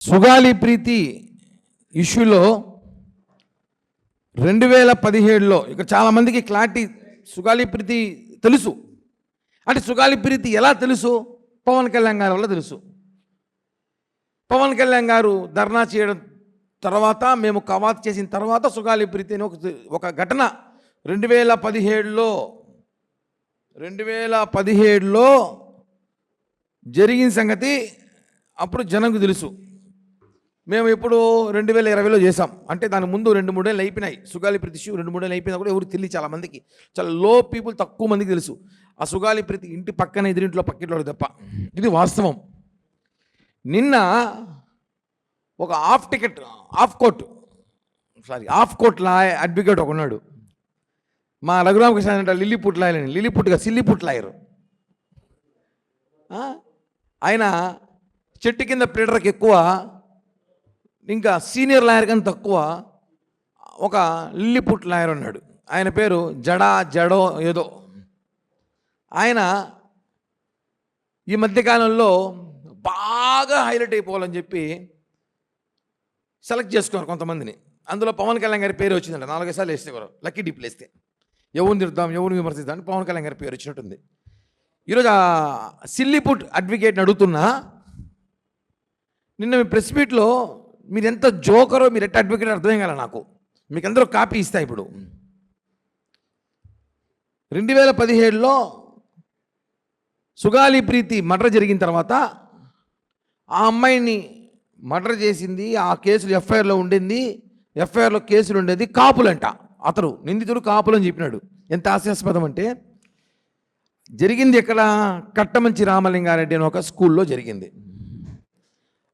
సుగాలి ప్రీతి ఇష్యూలో 2017లో ఇక చాలామందికి క్లారిటీ సుగాలి ప్రీతి తెలుసు. అంటే సుగాలి ప్రీతి ఎలా తెలుసు? పవన్ కళ్యాణ్ గారి వల్ల తెలుసు. పవన్ కళ్యాణ్ గారు ధర్నా చేయడం తర్వాత, మేము కవాత్ చేసిన తర్వాత సుగాలి ప్రీతి అని ఒక ఘటన 2017లో జరిగిన సంగతి అప్పుడు జనంకు తెలుసు. మేము ఇప్పుడు 2020లో చేసాం. అంటే దాని ముందు 2-3 ఏళ్ళు అయిపోయినాయి. సుగాలి ప్రీతి ఇష్యూ 2-3 ఏళ్ళు అయిపోయినా కూడా ఎవరు తెలియదు. చాలామందికి, చాలా లో పీపుల్, తక్కువ మందికి తెలుసు ఆ సుగాలి ప్రీతి ఇంటి పక్కన ఎదురింట్లో పక్కింట్లో తప్ప. ఇది వాస్తవం. నిన్న ఒక ఆఫ్ కోర్ట్ లా అడ్వకేట్ ఒక ఉన్నాడు, మా రఘురామకృష్ణ అంటే సిల్లీపుట్ లాయర్. ఆయన చెట్టు కింద ప్లేటర్కి ఎక్కువ, ఇంకా సీనియర్ లాయర్ కానీ తక్కువ ఒక లిల్లీపుట్ లాయర్ ఉన్నాడు. ఆయన పేరు జడో ఏదో. ఆయన ఈ మధ్యకాలంలో బాగా హైలైట్ అయిపోవాలని చెప్పి సెలెక్ట్ చేసుకున్నారు కొంతమందిని. అందులో పవన్ కళ్యాణ్ గారి పేరు వచ్చిందంట. 4 సార్లు వేసేవారు, లక్కీ డిప్లు వేస్తే. ఎవరిని తిడతాం, ఎవరిని విమర్శిద్దాం అని పవన్ కళ్యాణ్ గారి పేరు వచ్చినట్టుంది. ఈరోజు ఆ సిల్లీపుట్ అడ్వకేట్ని అడుగుతున్నా, నిన్న మీ ప్రెస్ మీట్లో మీరు ఎంత జోకరో, మీరు ఎట్ట అడ్వకేట్ అర్థం కాలే నాకు. మీకు అందరూ కాపీ ఇస్తా. ఇప్పుడు 2017లో సుగాలి ప్రీతి మర్డర్ జరిగిన తర్వాత ఆ అమ్మాయిని మర్డర్ చేసింది, ఆ కేసులు ఎఫ్ఐఆర్లో కేసులు ఉండేది కాపులంట. అతను నిందితుడు కాపులు అని చెప్పినాడు. ఎంత హాస్యాస్పదం అంటే, జరిగింది ఎక్కడ? కట్టమంచి రామలింగారెడ్డి అని ఒక స్కూల్లో జరిగింది.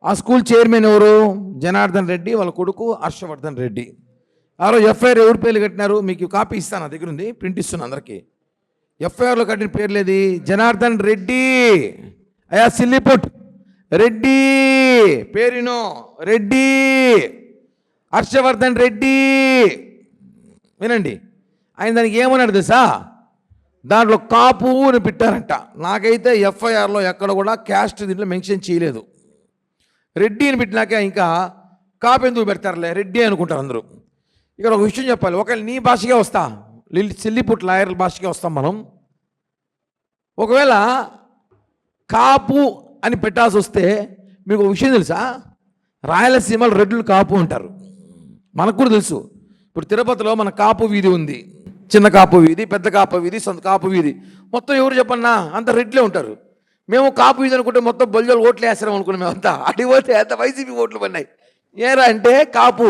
ఆ స్కూల్ చైర్మన్ ఎవరు? జనార్దన్ రెడ్డి, వాళ్ళ కొడుకు హర్షవర్ధన్ రెడ్డి. ఆ రోజు ఎఫ్ఐఆర్ ఎవరి పేర్లు కట్టినారు? మీకు కాపీ ఇస్తాను, నా దగ్గర ఉంది, ప్రింట్ ఇస్తున్నా అందరికీ. ఎఫ్ఐఆర్లో కట్టిన పేర్లేది? జనార్దన్ రెడ్డి, అయా సిల్లీపుట్ రెడ్డి, పేరునో రెడ్డి, హర్షవర్ధన్ రెడ్డి. వినండి, ఆయన దానికి ఏమన్నాడు తెలుసా? దాంట్లో కాపు అని పెట్టారంట. నాకైతే ఎఫ్ఐఆర్లో ఎక్కడ కూడా క్యాస్ట్ దీంట్లో మెన్షన్ చేయలేదు. రెడ్డి అని పెట్టినాక ఇంకా కాపు ఎందుకు పెడతారులే, రెడ్డి అనుకుంటారు అందరూ. ఇక్కడ ఒక విషయం చెప్పాలి. ఒకవేళ నీ భాషగా వస్తా, సిల్లీపుట్ లాయర్ భాషగా వస్తాం మనం. ఒకవేళ కాపు అని పెట్టాల్సి వస్తే, మీకు ఒక విషయం తెలుసా? రాయలసీమలో రెడ్లు కాపు అంటారు. మనకు కూడా తెలుసు. ఇప్పుడు తిరుపతిలో మన కాపు వీధి ఉంది, చిన్న కాపు వీధి, పెద్ద కాపు వీధి, సొంత కాపు వీధి. మొత్తం ఎవరు చెప్పన్నా అంత రెడ్లే ఉంటారు. మేము కాపు వీధి అనుకుంటే మొత్తం బొల్జలు ఓట్లు వేస్తాం అనుకున్నాం. మేమంతా అటు పోతే అంత వైసీపీ ఓట్లు పడినాయి. ఏరా అంటే కాపు,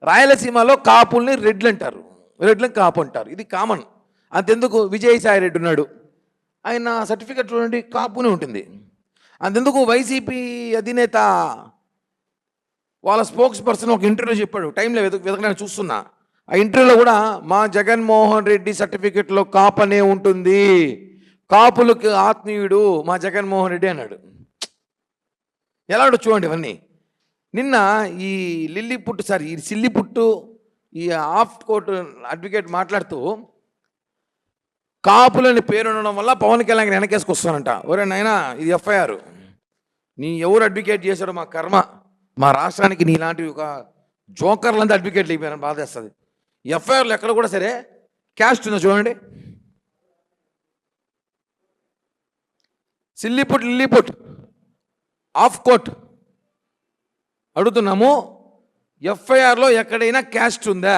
రాయలసీమలో కాపుల్ని రెడ్లు అంటారు, రెడ్లని కాపు అంటారు. ఇది కామన్. అంతెందుకు విజయసాయి రెడ్డి ఉన్నాడు, ఆయన సర్టిఫికెట్ చూడండి కాపునే ఉంటుంది. అంతెందుకు వైసీపీ అధినేత వాళ్ళ స్పోక్స్ పర్సన్ ఒక ఇంటర్వ్యూలో చెప్పాడు, టైంలో వెతకడానికి చూస్తున్నా. ఆ ఇంటర్వ్యూలో కూడా మా జగన్మోహన్ రెడ్డి సర్టిఫికెట్లో కాపనే ఉంటుంది, కాపులకు ఆత్మీయుడు మా జగన్మోహన్ రెడ్డి అన్నాడు. ఎలా చూడండి ఇవన్నీ. నిన్న ఈ సిల్లీపుట్టు ఈ ఆఫ్ కోర్టు అడ్వకేట్ మాట్లాడుతూ, కాపులని పేరు ఉండడం వల్ల పవన్ కళ్యాణ్ వెనకేసుకొస్తానంట. ఒరే నాయనా, ఇది ఎఫ్ఐఆర్, నీ ఎవరు అడ్వకేట్ చేశాడో మా కర్మ. మా రాష్ట్రానికి నీ ఇలాంటివి ఒక జోకర్లంతా అడ్వకేట్లు అయిపోయారని బాధేస్తుంది. ఎఫ్ఐఆర్లు ఎక్కడ కూడా సరే క్యాస్ట్ ఉందో చూడండి. సిల్లీపుట్ ఆఫ్ కోర్ట్ అడుగుతున్నాము, ఎఫ్ఐఆర్లో ఎక్కడైనా క్యాస్ట్ ఉందా?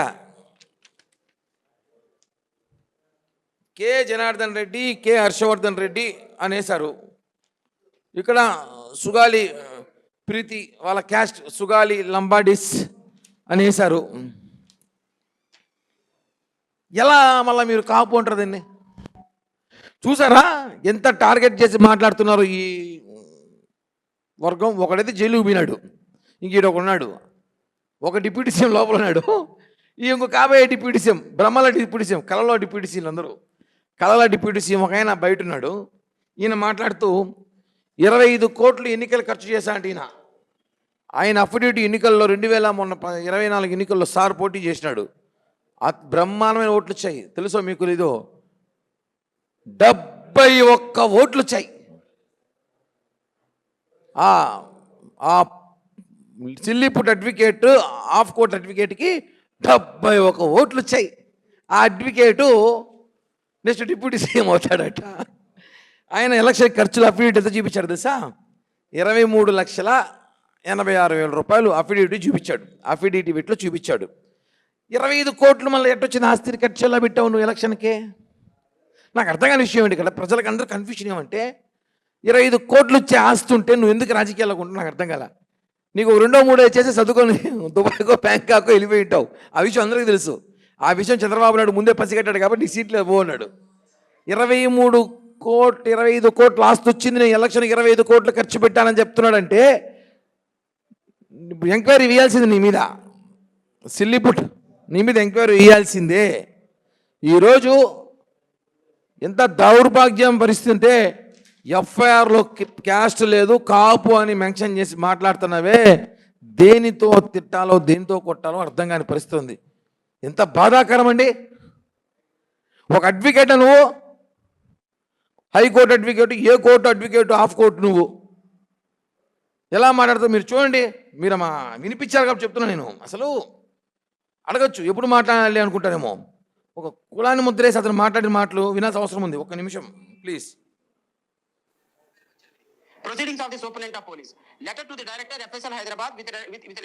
కె జనార్దన్ రెడ్డి, కె హర్షవర్ధన్ రెడ్డి అనేసారు. ఇక్కడ సుగాలి ప్రీతి వాళ్ళ క్యాస్ట్ సుగాలి లంబాడిస్ అనేసారు. ఎలా మళ్ళీ మీరు కాపు అంటారు దీన్ని? చూసారా ఎంత టార్గెట్ చేసి మాట్లాడుతున్నారు ఈ వర్గం? ఒకడైతే జైలుకు పోయినాడు, ఇంకొక ఉన్నాడు, ఒక డిప్యూటీ సీఎం లోపల ఉన్నాడు, ఇంకొక కాబోయే డిప్యూటీ సీఎం, బ్రహ్మల డిప్యూటీ సీఎం, కళలో డిప్యూటీ సీఎం, అందరూ కళల డిప్యూటీ సీఎం ఒక ఆయన బయట ఉన్నాడు. ఈయన మాట్లాడుతూ 25 కోట్లు ఎన్నికలు ఖర్చు చేశా అంటే ఆయన అఫిడవిట్ ఎన్నికల్లో 2024 ఎన్నికల్లో సార్ పోటీ చేసినాడు. బ్రహ్మాండమైన ఓట్లు వచ్చాయి. తెలుసో మీకు లేదో? 71 ఓట్లు వచ్చాయి. ఆ సిల్లిపుట్ అడ్వకేట్ ఆఫ్ కోర్ట్ అడ్వకేట్కి 71 ఓట్లు వచ్చాయి. ఆ అడ్వకేటు నెక్స్ట్ డిప్యూటీ సీఎం అవుతాడట. ఆయన ఎలక్షన్ ఖర్చులు అఫిడవిట్ ఎంత చూపించాడు తెలుసా? 23,86,000 రూపాయలు అఫిడవిట్ చూపించాడు. అఫిడవిట్లో చూపించాడు. 25 కోట్లు మళ్ళీ ఎట్టొచ్చిన ఆస్తిని ఖర్చులా పెట్టావు నువ్వు ఎలక్షన్కే? నాకు అర్థం కాని విషయం ఏంటి, ఇక్కడ ప్రజలకు అందరూ కన్ఫ్యూషన్ ఏమంటే 25 కోట్లు వచ్చే ఆస్తి ఉంటే నువ్వు ఎందుకు రాజకీయాలకు ఉంటావు? నాకు అర్థం కాల. నీకు 2-3 చేసి చదువుకొని దుబాయ్కో బ్యాంకాకో వెళ్ళిపోయి ఉంటావు. ఆ విషయం అందరికీ తెలుసు. ఆ విషయం చంద్రబాబు నాయుడు ముందే పసిగట్టాడు కాబట్టి నీ సీట్లో పోన్నాడు. 25 కోట్ల ఆస్తి వచ్చింది, నేను ఎలక్షన్ 25 కోట్లు ఖర్చు పెట్టానని చెప్తున్నాడంటే ఎంక్వైరీ వేయాల్సింది నీ మీద. సిల్లిపుట్ నీ మీద ఎంక్వైరీ వేయాల్సిందే. ఈరోజు ఎంత దౌర్భాగ్యం పరిస్థితి అంటే ఎఫ్ఐఆర్లో క్యాస్ట్ లేదు, కాపు అని మెన్షన్ చేసి మాట్లాడుతున్నావే. దేనితో తిట్టాలో దేనితో కొట్టాలో అర్థం కాని పరిస్థితి ఉంది. ఎంత బాధాకరం అండి. ఒక అడ్వకేట్ నువ్వు, high court advocate, A court advocate, of court, నువ్వు ఎలా మాట్లాడతావు మీరు చూడండి. మీరు మా వినిపించారు కాబట్టి చెప్తున్నా. నేను అసలు అడగచ్చు ఎప్పుడు మాట్లాడాలి అనుకుంటానేమో. ఒక కులాన్ని ముద్రేసి అతను మాట్లాడిన మాటలు వినాల్సిన అవసరం ఉంది. ఒక్క నిమిషం please. Proceedings of the Superintendent of Police. Letter to the Director, FSL Hyderabad, with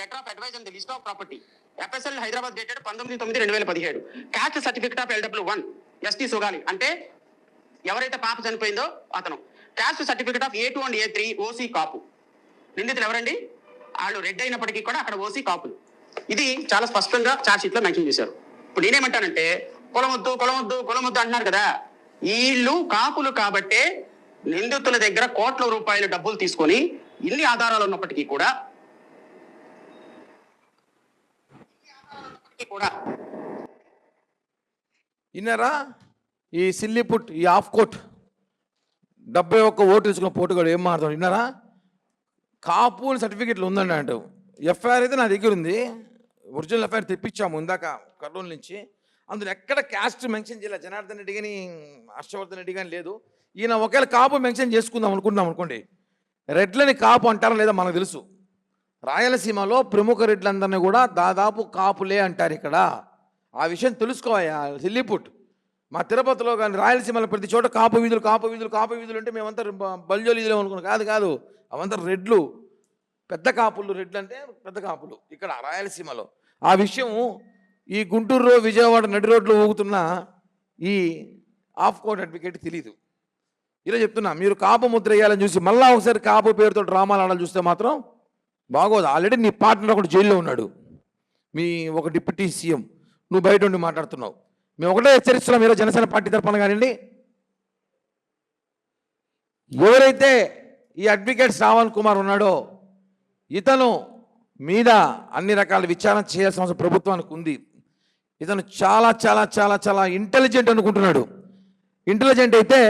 letter of advice on the list of property. FSL Hyderabad dated 19/9/2017. Caste certificate of LW1 ST Sogali. అంటే ఎవరైతే పాప చనిపోయిందో అతను. Caste certificate of A2 and A3 OC కాపు. నిందితులు ఎవరండి? వాళ్ళు red అయినప్పటికీ కూడా అక్కడ ఓసీ కాపులు. ఇది చాలా స్పష్టంగా ఛార్జ్ షీట్ లో మెన్షన్ చేశారు. ఇప్పుడు నేనేమంటానంటే కులమొద్దు కులమొద్దు కులమొద్దు అంటున్నారు కదా. వీళ్ళు కాపులు కాబట్టే నిందితుల దగ్గర కోట్ల రూపాయల డబ్బులు తీసుకొని ఇన్ని ఆధారాలు ఉన్నప్పటికీ కూడా ఇన్నారా ఈ సిల్లిపుట్, ఈ ఆఫ్ కోర్ట్ 71 ఓటు తీసుకున్న పోటుగాడు ఏం మాట్లాడు విన్నారా? కాపు అని సర్టిఫికెట్లు ఉందండి అంటూ. ఎఫ్ఐఆర్ అయితే నా దగ్గర ఉంది, ఒరిజినల్ ఎఫ్ఐఆర్ తెప్పించాము ఇందాక కర్నూలు నుంచి. అందులో ఎక్కడ క్యాస్ట్ మెన్షన్ చేయలేదు. జనార్దన్ రెడ్డి కానీ హర్షవర్ధన్ రెడ్డి కానీ లేదు. ఈయన ఒకవేళ కాపు మెన్షన్ చేసుకుందాం అనుకుంటున్నాం అనుకోండి, రెడ్లని కాపు అంటారా లేదా మనకు తెలుసు. రాయలసీమలో ప్రముఖ రెడ్లందరినీ కూడా దాదాపు కాపులే అంటారు ఇక్కడ. ఆ విషయం తెలుసుకోవా సిల్లిపుట్. మా తిరుపతిలో కానీ రాయలసీమలో ప్రతి చోట కాపు వీధులు కాపు వీధులు కాపు వీధులు అంటే మేమంతా బల్జోలు వీధులు అనుకున్నాం. కాదు, అవంతా రెడ్లు, పెద్ద కాపులు. రెడ్లు అంటే పెద్ద కాపులు ఇక్కడ రాయలసీమలో. ఆ విషయం ఈ గుంటూరు విజయవాడ నడి రోడ్లు ఊగుతున్న ఈ ఆఫ్ కోర్ట్ అడ్వకేట్ తెలియదు. ఇలా చెప్తున్నా, మీరు కాపు ముద్ర వేయాలని చూసి మళ్ళీ ఒకసారి కాపు పేరుతో డ్రామాలు ఆడాలని చూస్తే మాత్రం బాగోదు. ఆల్రెడీ నీ పార్ట్నర్ ఒకటి జైల్లో ఉన్నాడు, మీ ఒక డిప్యూటీ సీఎం. నువ్వు బయట ఉండి మాట్లాడుతున్నావు. మేము ఒకటే హెచ్చరిస్తున్నాం ఈరోజు జనసేన పార్టీ తరఫున కానివ్వండి. ఎవరైతే ఈ అడ్వకేట్ శ్రావణ్ కుమార్ ఉన్నాడో ఇతను మీద అన్ని రకాల విచారణ చేయాల్సిన అవసరం ప్రభుత్వానికి ఉంది. ఇతను చాలా చాలా చాలా చాలా ఇంటెలిజెంట్ అనుకుంటున్నాడు. ఇంటెలిజెంట్ అయితే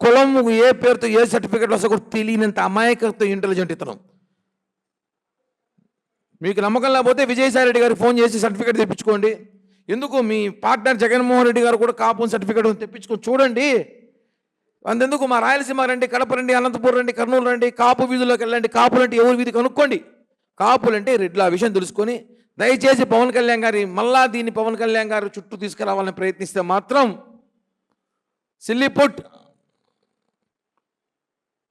కులం ఏ పేరుతో ఏ సర్టిఫికేట్ వస్తే కూడా తెలియనంత అమాయకత్వం ఇంటెలిజెంట్ ఇతను. మీకు నమ్మకం లేకపోతే విజయసాయి రెడ్డి గారికి ఫోన్ చేసి సర్టిఫికేట్ తెప్పించుకోండి. ఎందుకు మీ పార్ట్నర్ జగన్మోహన్ రెడ్డి గారు కూడా కాపు సర్టిఫికేట్ తెప్పించుకొని చూడండి. అంతెందుకు మా రాయలసీమ రండి, కడప రండి, అనంతపురం రండి, కర్నూలు రండి, కాపు వీధుల్లోకి వెళ్ళండి. కాపులంటే ఎవరి వీధి కనుక్కోండి. కాపులంటే రెడ్లు. ఆ విషయం తెలుసుకొని దయచేసి పవన్ కళ్యాణ్ గారి మళ్ళా దీన్ని పవన్ కళ్యాణ్ గారు చుట్టూ తీసుకురావాలని ప్రయత్నిస్తే మాత్రం సిల్లిపుట్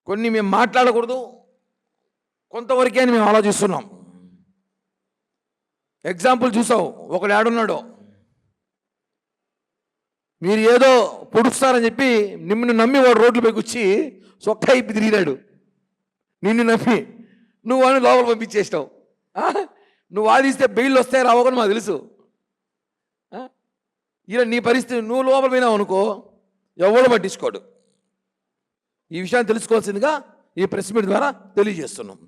కొన్ని మేము మాట్లాడకూడదు, కొంతవరకే అని మేము ఆలోచిస్తున్నాం. ఎగ్జాంపుల్ చూసావు, ఒకడు ఏడున్నాడో మీరు ఏదో పొడుస్తారని చెప్పి నిన్ను నమ్మి వాడు రోడ్లపై కూర్చి సొక్క ఇప్పి తిరిగినాడు. నిన్ను నమ్మి నువ్వు అని లోపల పంపించేసినావు. నువ్వు వాదిస్తే బెయిల్ వస్తాయి రావని మాకు తెలుసు. ఇలా నీ పరిస్థితి, నువ్వు లోపల పోయినావు అనుకో ఎవరు పట్టించుకోడు. ఈ విషయాన్ని తెలుసుకోవాల్సిందిగా ఈ ప్రెస్ మీట్ ద్వారా తెలియజేస్తున్నాం.